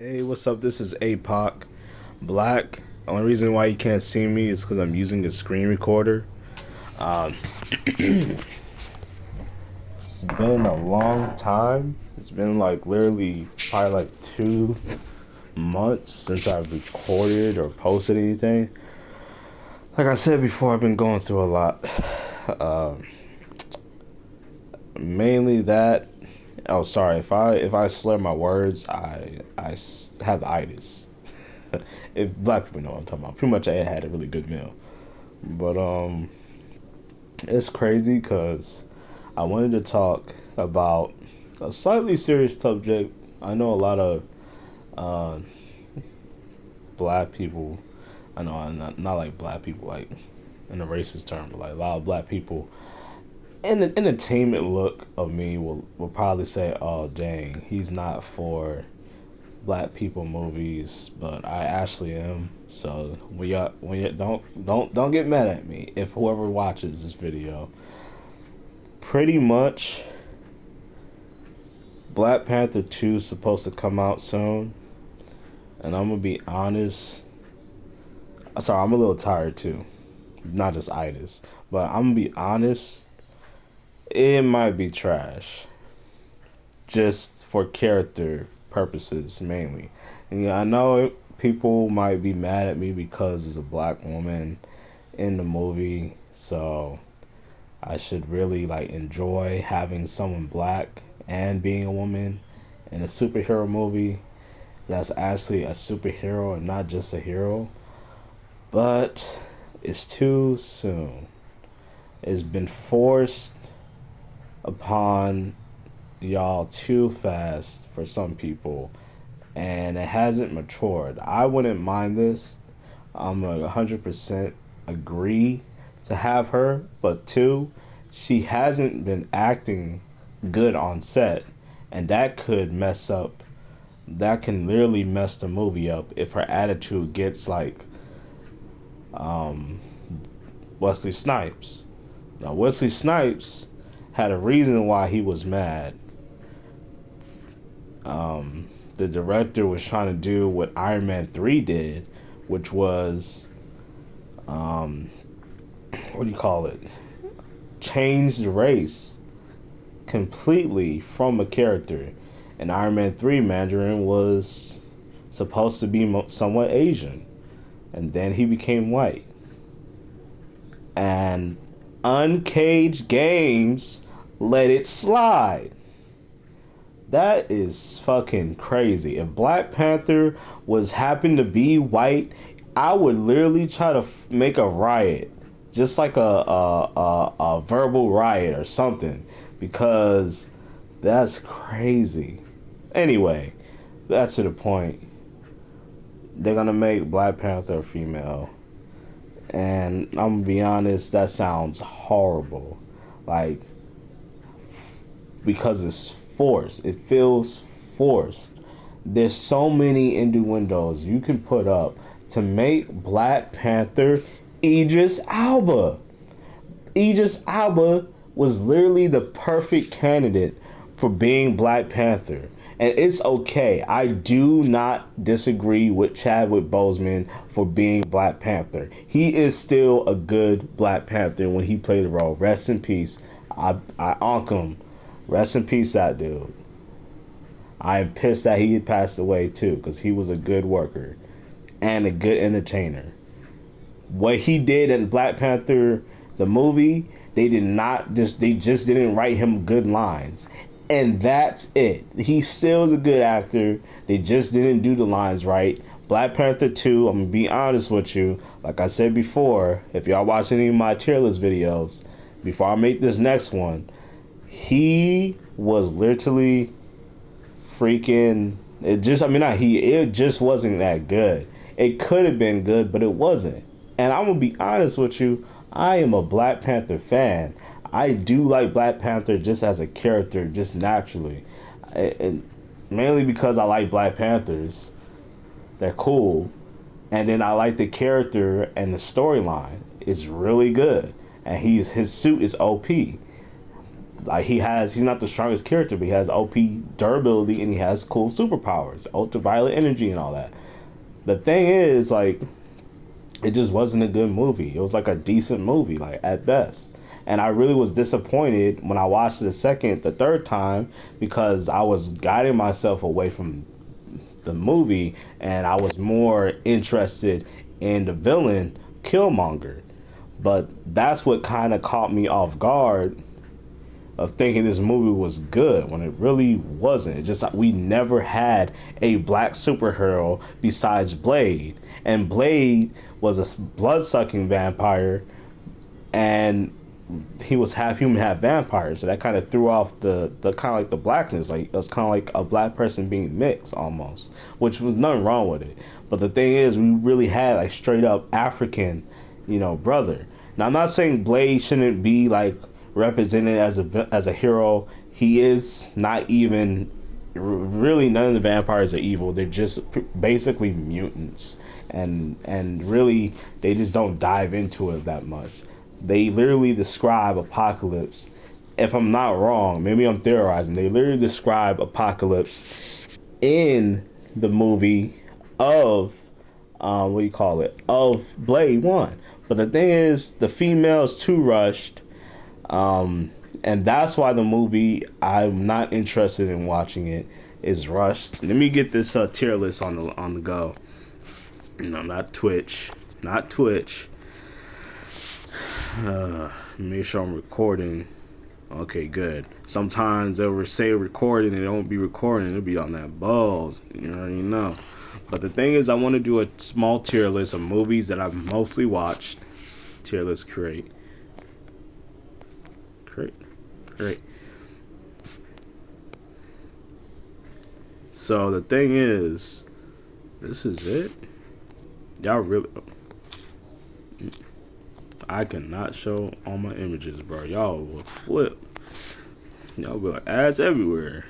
Hey, what's up? This is APOC Black. The only reason why you can't see me is because I'm using a screen recorder. Um, it's been a long time. It's been like literally probably like 2 months since I've recorded or posted anything. Like I said before, I've been going through a lot. Um, Mainly that. Oh, sorry. If I slur my words, have itis. If black people know what I'm talking about. Pretty much I had a really good meal. But it's crazy because I wanted to talk about a slightly serious subject. I know a lot of uh, black people. I know not like black people like in a racist term, but like a lot of black people in the entertainment look of me will probably say, "Oh, dang, he's not for black people movies," but I actually am. So when you don't get mad at me if whoever watches this video. Pretty much, Black Panther 2 is supposed to come out soon, and I'm gonna be honest. Sorry, I'm a little tired too, not just itis, but I'm gonna be honest. It might be trash, just for character purposes mainly. And yeah, I know people might be mad at me because there's a black woman in the movie, so I should really like enjoy having someone black and being a woman in a superhero movie that's actually a superhero and not just a hero. But it's too soon. It's been forced upon y'all too fast for some people, and it hasn't matured. I wouldn't mind this. I'm 100% agree to have her, but two, she hasn't been acting good on set, and that could mess up. That can literally mess the movie up if her attitude gets like um, Wesley Snipes. Now Wesley Snipes had a reason why he was mad. The director was trying to do what Iron Man 3 did, which was um, what do you call it? Change the race completely from a character. And Iron Man 3 Mandarin was supposed to be somewhat Asian, and then he became white. And Uncaged Games let it slide. That is fucking crazy. If Black Panther was happened to be white, I would literally try to make a riot, just like a verbal riot or something, because that's crazy. Anyway, that's to the point. They're gonna make Black Panther a female, and I'm gonna be honest, that sounds horrible. Like, because it's forced. It feels forced. There's so many innuendos you can put up to make Black Panther Idris Elba. Idris Elba was literally the perfect candidate for being Black Panther. And it's okay. I do not disagree with Chadwick Boseman for being Black Panther. He is still a good Black Panther when he played the role. Rest in peace. I honk him. Rest in peace, that dude. I am pissed that he had passed away too, because he was a good worker and a good entertainer. What he did in Black Panther, the movie, they just didn't write him good lines. And that's it. He still is a good actor. They just didn't do the lines right. Black Panther 2, I'm gonna be honest with you. Like I said before, if y'all watch any of my tier list videos, before I make this next one, he was literally freaking it just wasn't that good. It could have been good, but it wasn't. And I'm gonna be honest with you, I am a Black Panther fan. I do like Black Panther just as a character, just naturally, and mainly because I like Black Panthers. They're cool, and then I like the character, and the storyline is really good, and his suit is OP. Like he's not the strongest character, but he has OP durability and he has cool superpowers, ultraviolet energy and all that. The thing is, like, it just wasn't a good movie. It was like a decent movie, like at best. And I really was disappointed when I watched it the third time, because I was guiding myself away from the movie and I was more interested in the villain, Killmonger. But that's what kind of caught me off guard of thinking this movie was good when it really wasn't. It just, we never had a black superhero besides Blade, and Blade was a blood-sucking vampire, and he was half human, half vampire. So that kind of threw off the kind of like the blackness. Like it was kind of like a black person being mixed almost, which was nothing wrong with it. But the thing is, we really had like straight up African, brother. Now I'm not saying Blade shouldn't be like represented as a hero. He is not even really, none of the vampires are evil. They're just basically mutants, and really they just don't dive into it that much. They literally describe Apocalypse. If I'm not wrong, maybe I'm theorizing. They literally describe Apocalypse in the movie of what do you call it? Of Blade 1. But the thing is, the female is too rushed. And that's why the movie, I'm not interested in watching it, is rushed. Let me get this tier list on the go. Not Twitch. Not Twitch. Make sure I'm recording. Okay, good. Sometimes they'll say recording and it won't be recording. It'll be on that balls. You already know. But the thing is, I want to do a small tier list of movies that I've mostly watched. Tier list create. Great. So the thing is, this is it. Y'all really, I cannot show all my images, bro. Y'all will flip. Y'all be like, ass everywhere.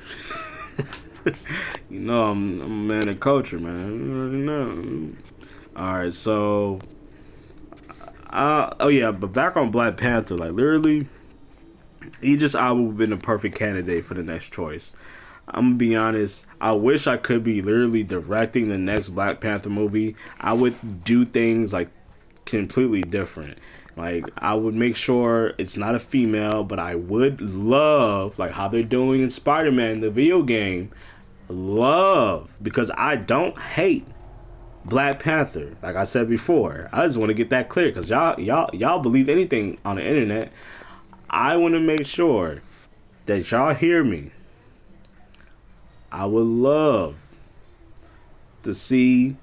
I'm a man of culture, man. You already know. Alright, so but back on Black Panther, like literally, Idris Elba would have been the perfect candidate for the next choice. I'm gonna be honest, I wish I could be literally directing the next Black Panther movie. I would do things like completely different. Like, I would make sure it's not a female, but I would love, like how they're doing in Spider-Man, the video game, because I don't hate Black Panther. Like I said before, I just want to get that clear, because y'all believe anything on the internet. I want to make sure that y'all hear me. I would love to see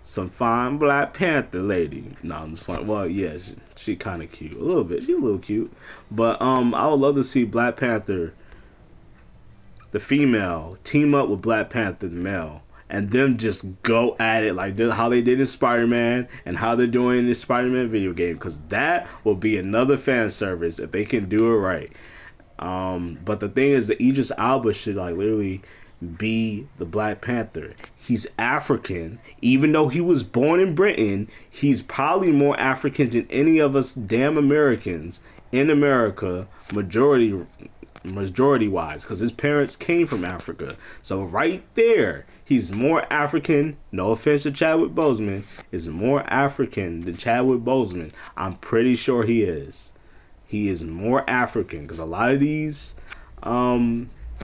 some fine Black Panther lady. No, it's fine. Well, yeah, she kind of cute. A little bit. She a little cute. But I would love to see Black Panther, the female, team up with Black Panther, the male, and them just go at it like how they did in Spider-Man and how they're doing in the Spider-Man video game. Because that will be another fan service if they can do it right. But the thing is that Idris Elba should like literally be the Black Panther. He's African. Even though he was born in Britain, he's probably more African than any of us damn Americans in America, majority wise, because his parents came from Africa. So right there, he's more African. No offense to Chadwick Boseman, is more African than Chadwick Boseman. I'm pretty sure he is. He is more African, because a lot of these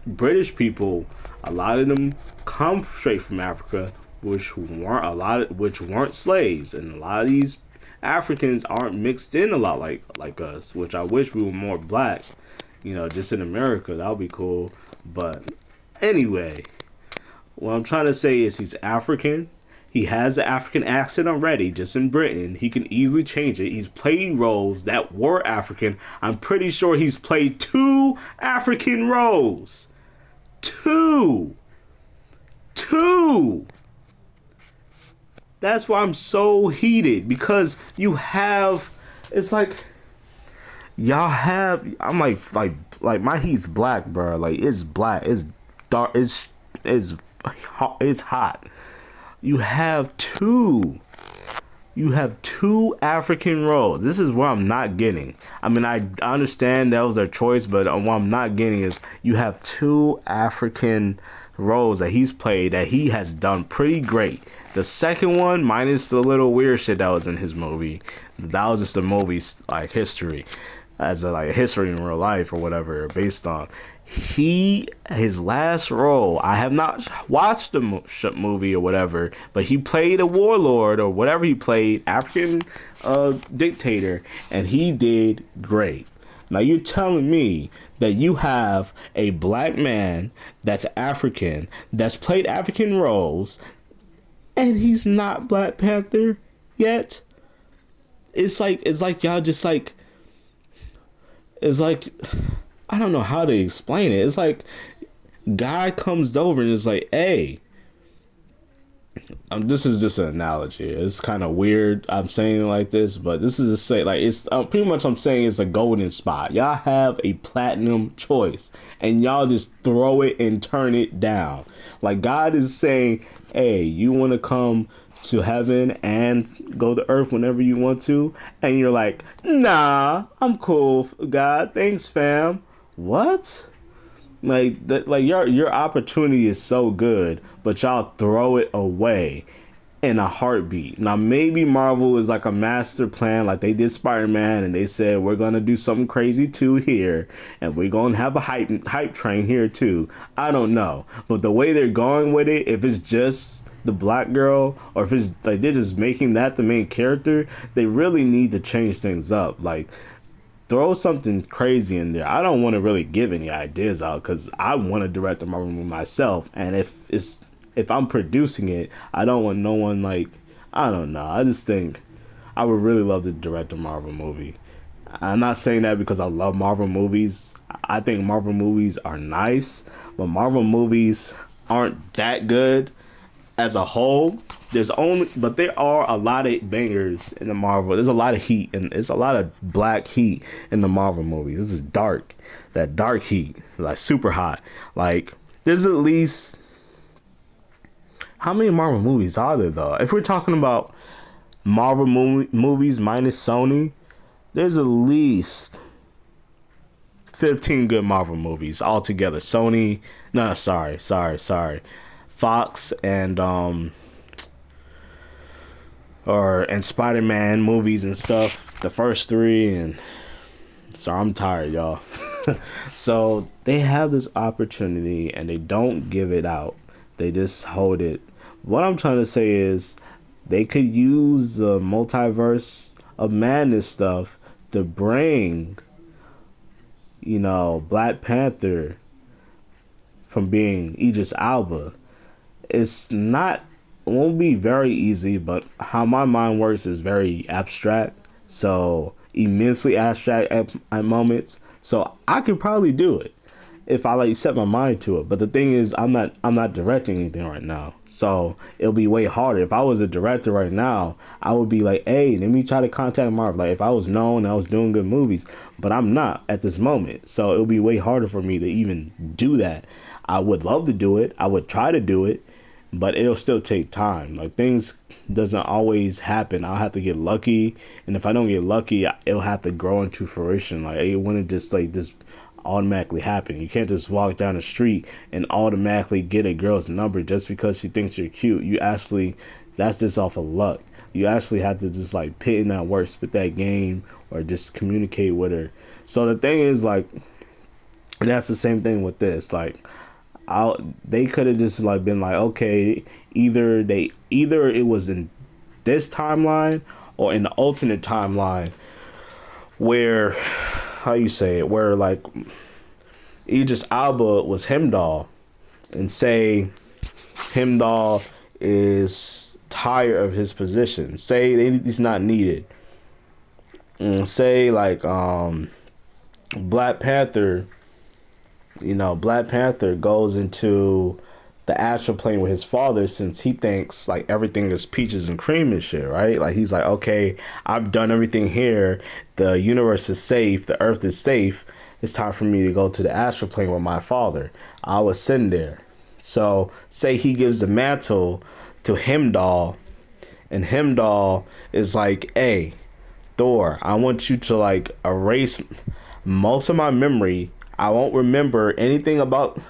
British people, a lot of them come straight from Africa, which weren't slaves, and a lot of these Africans aren't mixed in a lot like us, which I wish we were more black, just in America. That would be cool. But anyway, what I'm trying to say is he's African. He has an African accent already, just in Britain. He can easily change it. He's played roles that were African. I'm pretty sure he's played 2 African roles. 2. That's why I'm so heated, because it's like, y'all have, I'm like my heat's black, bro. Like, it's black, it's dark, it's hot. You have 2 you have two African roles. This is what I'm not getting. I mean, I understand that was their choice, but what I'm not getting is you have two African roles that he's played that he has done pretty great. The second one, minus the little weird shit that was in his movie, that was just a movie's like history, as a like history in real life or whatever based on. His last role, I have not watched the movie or whatever, but he played a warlord or whatever he played, African dictator, and he did great. Now you're telling me that you have a black man that's African, that's played African roles, and he's not Black Panther yet? It's like y'all just like, it's like, I don't know how to explain it. It's like guy comes over and is like, "Hey, this is just an analogy. It's kind of weird. I'm saying it like this, but this is to say, like, it's pretty much I'm saying it's a golden spot. Y'all have a platinum choice, and y'all just throw it and turn it down. Like God is saying, "Hey, you want to come to heaven and go to earth whenever you want to," and you're like, "Nah, I'm cool, God. Thanks, fam." What? Like that, like your opportunity is so good, but y'all throw it away in a heartbeat. Now maybe Marvel is like a master plan, like they did Spider-Man, and they said we're gonna do something crazy too here, and we're gonna have a hype train here too. I don't know, but the way they're going with it, if it's just the black girl, or if it's like they're just making that the main character, they really need to change things up. Like throw something crazy in there. I don't want to really give any ideas out because I want to direct the Marvel movie myself. And if I'm producing it, I don't want no one like, I don't know. I just think I would really love to direct a Marvel movie. I'm not saying that because I love Marvel movies. I think Marvel movies are nice, but Marvel movies aren't that good as a whole. But there are a lot of bangers in the Marvel. There's a lot of heat, and it's a lot of black heat in the Marvel movies. This is dark, that dark heat, like super hot. Like there's at least, how many Marvel movies are there though? If we're talking about Marvel movies minus Sony, there's at least 15 good Marvel movies altogether. Sony, no, sorry. Fox and Spider-Man movies and stuff, the first three, and so I'm tired, y'all. So they have this opportunity and they don't give it out. They just hold it. What I'm trying to say is they could use the multiverse of madness stuff to bring, Black Panther from being Idris Alba. It's not, it won't be very easy, but how my mind works is very abstract, so immensely abstract at moments. So I could probably do it if I like set my mind to it. But the thing is, I'm not directing anything right now, so it'll be way harder. If I was a director right now, I would be like, "Hey, let me try to contact Marvel." Like if I was known, I was doing good movies, but I'm not at this moment, so it'll be way harder for me to even do that. I would love to do it. I would try to do it, but it'll still take time. Like things doesn't always happen. I'll have to get lucky, and if I don't get lucky, it'll have to grow into fruition. Like it wouldn't just like this automatically happen. You can't just walk down the street and automatically get a girl's number just because she thinks you're cute. That's just off of luck. You actually have to just like put in that work, spit that game, or just communicate with her. So the thing is like, that's the same thing with this. Like they could have just like been like, okay, either it was in this timeline or in the alternate timeline where, how you say it, where like Idris Alba was Hemdall, and say Hemdall is tired of his position, say he's not needed, and say like Black Panther Black Panther goes into the astral plane with his father, since he thinks like everything is peaches and cream and shit, right? Like he's like, okay, I've done everything here. The universe is safe. The earth is safe. It's time for me to go to the astral plane with my father. I was sitting there. So say he gives the mantle to Hemdall, And Heimdall is like, hey, Thor, I want you to like erase most of my memory. I won't remember anything about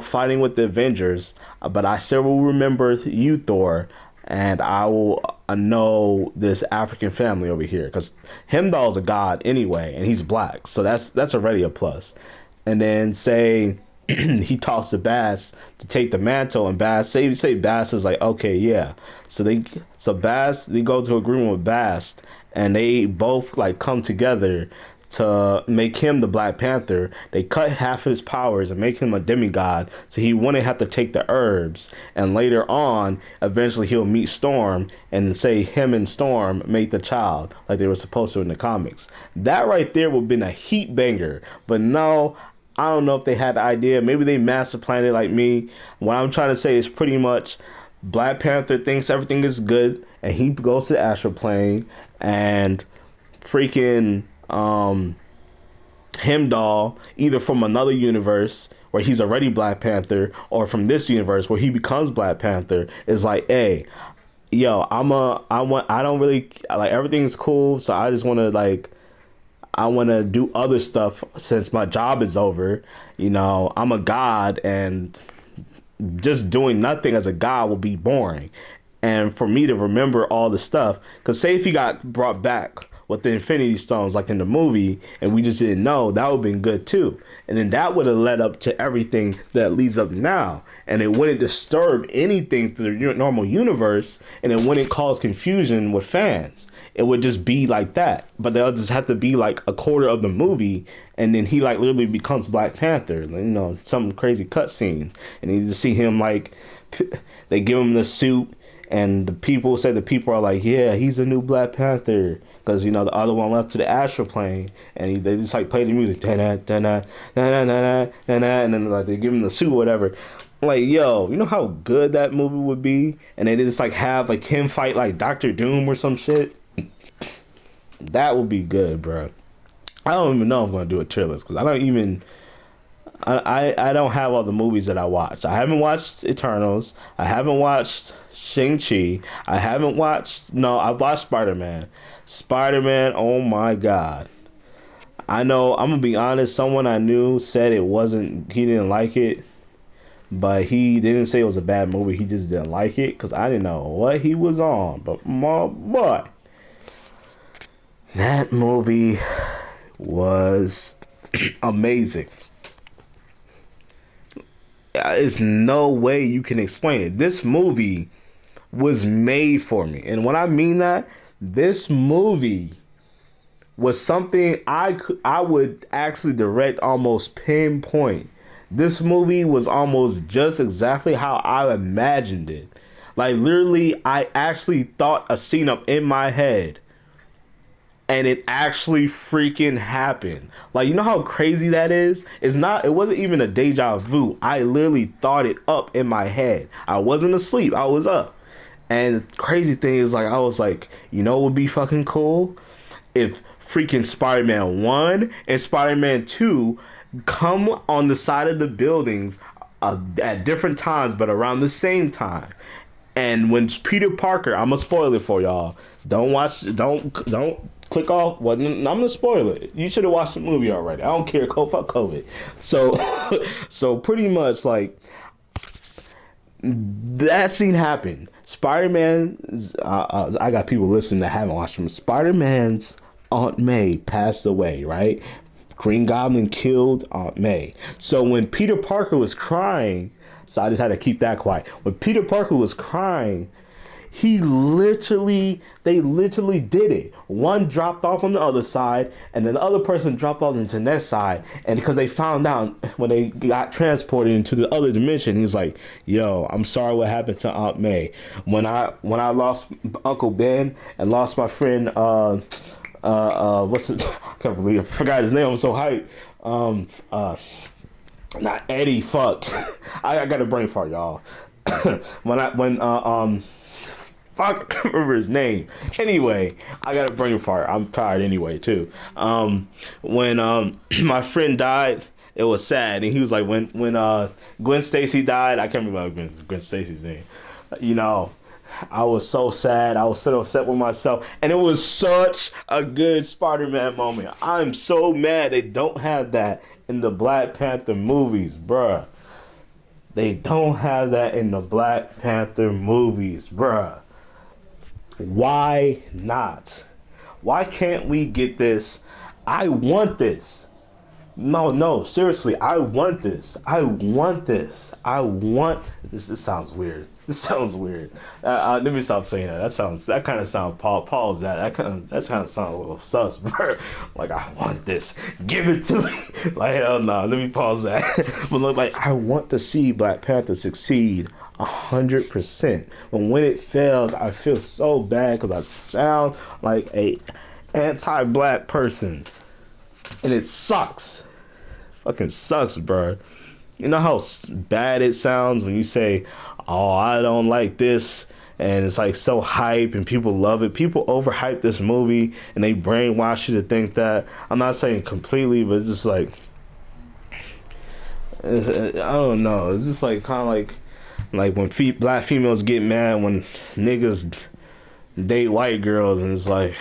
fighting with the Avengers, but I still will remember you, Thor, and I will know this African family over here because Heimdall's a god anyway, and he's black, so that's already a plus. And then say he talks to Bass to take the mantle, and say Bass is like, okay, yeah. So Bass, they go to agreement with Bass, and they both like come together to make him the Black Panther. They cut half his powers and make him a demigod, so he wouldn't have to take the herbs. And later on, eventually he'll meet Storm and say him and Storm make the child like they were supposed to in the comics. That right there would have been a heat banger. But no, I don't know if they had the idea. Maybe they master planned it like me. What I'm trying to say is pretty much Black Panther thinks everything is good, and he goes to the astral plane, and freaking Heimdall, either from another universe where he's already Black Panther, or from this universe where he becomes Black Panther, is like, hey, yo, I don't really like everything's cool, so I just want to like I want to do other stuff since my job is over. You know, I'm a god, and just doing nothing as a god will be boring. And for me to remember all the stuff, because say if he got brought back with the Infinity Stones, like in the movie, and we just didn't know, that would have been good too. And then that would have led up to everything that leads up now. And it wouldn't disturb anything to the normal universe, and it wouldn't cause confusion with fans. It would just be like that. But they'll just have to be like a quarter of the movie, and then he like literally becomes Black Panther. You know, some crazy cutscenes, and you just see him like they give him the suit, and the people are like, yeah, he's a new Black Panther, because you know the other one left to the astral plane, and they just like play the music, da-na, da-na, da-na, da-na, da-na, and then like they give him the suit or whatever. Like, yo, you know how good that movie would be, and they just like have like him fight like Doctor Doom or some shit. That would be good, bro. I don't even know if I'm gonna do a tier list because I don't even. I don't have all the movies that I watched. I haven't watched Eternals. I haven't watched Shang-Chi. I haven't watched. No, I watched Spider-Man. Spider-Man. Oh my god. I know. I'm gonna be honest. Someone I knew said it wasn't. He didn't like it, but he didn't say it was a bad movie. He just didn't like it because I didn't know what he was on. But my boy. That movie was amazing. There's no way you can explain it. This movie was made for me. And when I mean that, this movie was something I would actually direct, almost pinpoint. This movie was almost just exactly how I imagined it. Like literally, I actually thought a scene up in my head, and it actually freaking happened. Like, you know how crazy that is? It wasn't even a deja vu. I literally thought it up in my head. I wasn't asleep, I was up. And the crazy thing is, like, I was like, you know what would be fucking cool? If freaking Spider-Man 1 and Spider-Man 2 come on the side of the buildings at different times, but around the same time. And when Peter Parker, I'm gonna spoil it for y'all. Don't click off. Well, I'm gonna spoil it. You should have watched the movie already. I don't care. Fuck COVID. So, so pretty much like that scene happened. Spider-Man. I got people listening that haven't watched him. Spider-Man's Aunt May passed away. Right. Green Goblin killed Aunt May. So when Peter Parker was crying, so I just had to keep that quiet. When Peter Parker was crying, they literally did it. One dropped off on the other side, and then the other person dropped off into the next side. And because they found out when they got transported into the other dimension, he's like, "Yo, I'm sorry what happened to Aunt May. When I lost Uncle Ben and lost my friend, what's it? I can't believe I forgot his name. I'm so hyped. Not Eddie. Fuck. I got a brain fart, y'all. Fuck, I can't remember his name. Anyway, I got a brain fart. I'm tired anyway, too. When my friend died, it was sad. And he was like, when Gwen Stacy died, I can't remember Gwen Stacy's name. You know, I was so sad. I was so upset with myself. And it was such a good Spider-Man moment. I'm so mad they don't have that in the Black Panther movies, bruh. They don't have that in the Black Panther movies, bruh. Why not? Why can't we get this? I want this. No, no, seriously, I want this. I want this. I want this. This sounds weird. This sounds weird. Let me stop saying that. That kind of sounds pause that. That kind of sounds a little sus, bro. Like I want this. Give it to me. Like hell no. Let me pause that. But look, like I want to see Black Panther succeed 100%. But when it fails, I feel so bad because I sound like a anti-black person. And it sucks. Fucking sucks, bro. You know how bad it sounds when you say, "Oh, I don't like this," and it's like so hype and people love it. People overhype this movie and they brainwash you to think that. I'm not saying completely, but it's just like, I don't know. It's just like kind of like when black females get mad when niggas date white girls, and it's like,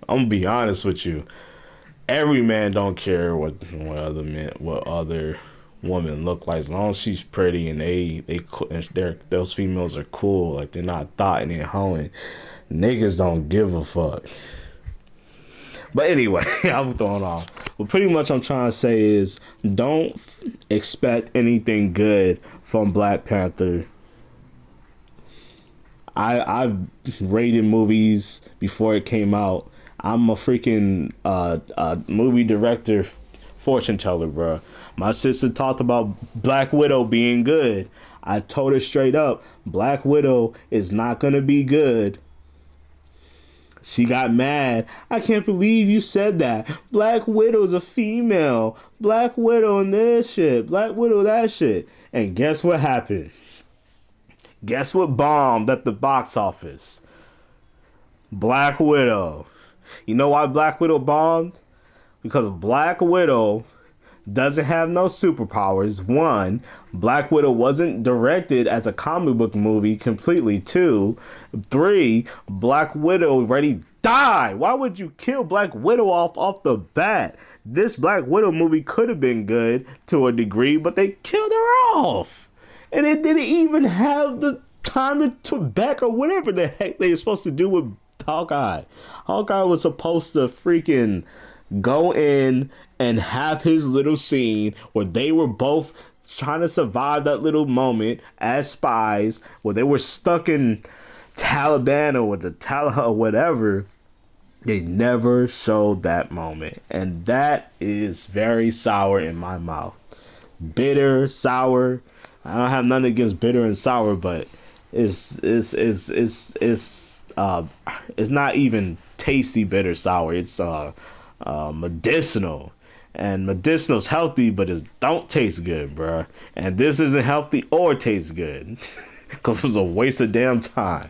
I'm gonna be honest with you. Every man don't care what other women look like, as long as she's pretty and those females are cool, like they're not thotting and hoeing. Niggas don't give a fuck. But anyway, I'm throwing off. But pretty much I'm trying to say is don't expect anything good from Black Panther. I've rated movies before it came out. I'm a freaking movie director, fortune teller, bro. My sister talked about Black Widow being good. I told her straight up, Black Widow is not gonna be good. She got mad. I can't believe you said that. Black Widow's a female. Black Widow and this shit. Black Widow that shit. And guess what happened? Guess what bombed at the box office? Black Widow. You know why Black Widow bombed? Because Black Widow doesn't have no superpowers. One, Black Widow wasn't directed as a comic book movie completely. Two, three, Black Widow already died. Why would you kill Black Widow off the bat? This Black Widow movie could have been good to a degree, but they killed her off. And it didn't even have the time to back or whatever the heck they were supposed to do with Hawkeye. Hawkeye was supposed to freaking go in and have his little scene where they were both trying to survive that little moment as spies, where they were stuck in Taliban or with the Taliban or whatever. They never showed that moment, and that is very sour in my mouth. Bitter, sour. I don't have nothing against bitter and sour, but it's not even tasty bitter sour. It's medicinal, and medicinal's healthy, but it don't taste good, bruh. And this isn't healthy or tastes good, because it was a waste of damn time.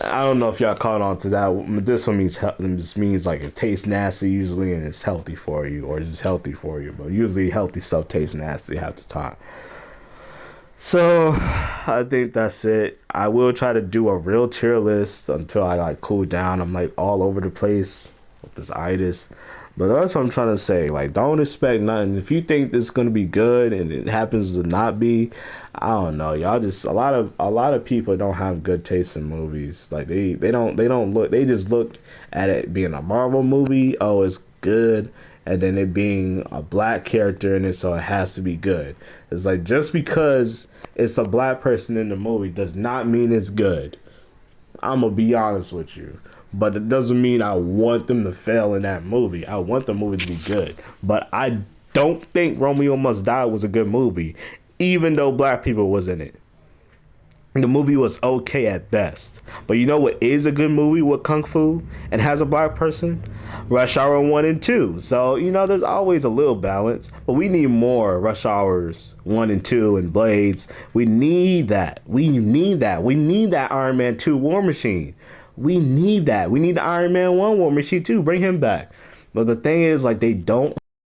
I don't know if y'all caught on to that. Medicinal means like it tastes nasty usually, and it's healthy for you, or it's healthy for you. But usually healthy stuff tastes nasty half the time. So I think that's it. I will try to do a real tier list until I like cool down. I'm like all over the place with this itis. But that's what I'm trying to say. Like, don't expect nothing. If you think it's gonna be good and it happens to not be, I don't know. Y'all just a lot of people don't have good taste in movies. Like they don't look. They just look at it being a Marvel movie. Oh, it's good. And then it being a black character in it, so it has to be good. It's like, just because it's a black person in the movie does not mean it's good. I'm gonna be honest with you. But it doesn't mean I want them to fail in that movie. I want the movie to be good. But I don't think Romeo Must Die was a good movie, even though black people was in it. The movie was okay at best. But you know what is a good movie with Kung Fu and has a black person? Rush Hour 1 and 2. So, you know, there's always a little balance. But we need more Rush Hours 1 and 2 and Blades. We need that. We need that. We need that Iron Man 2 War Machine. We need that. We need the Iron Man 1 War Machine too. Bring him back. But the thing is, like, they don't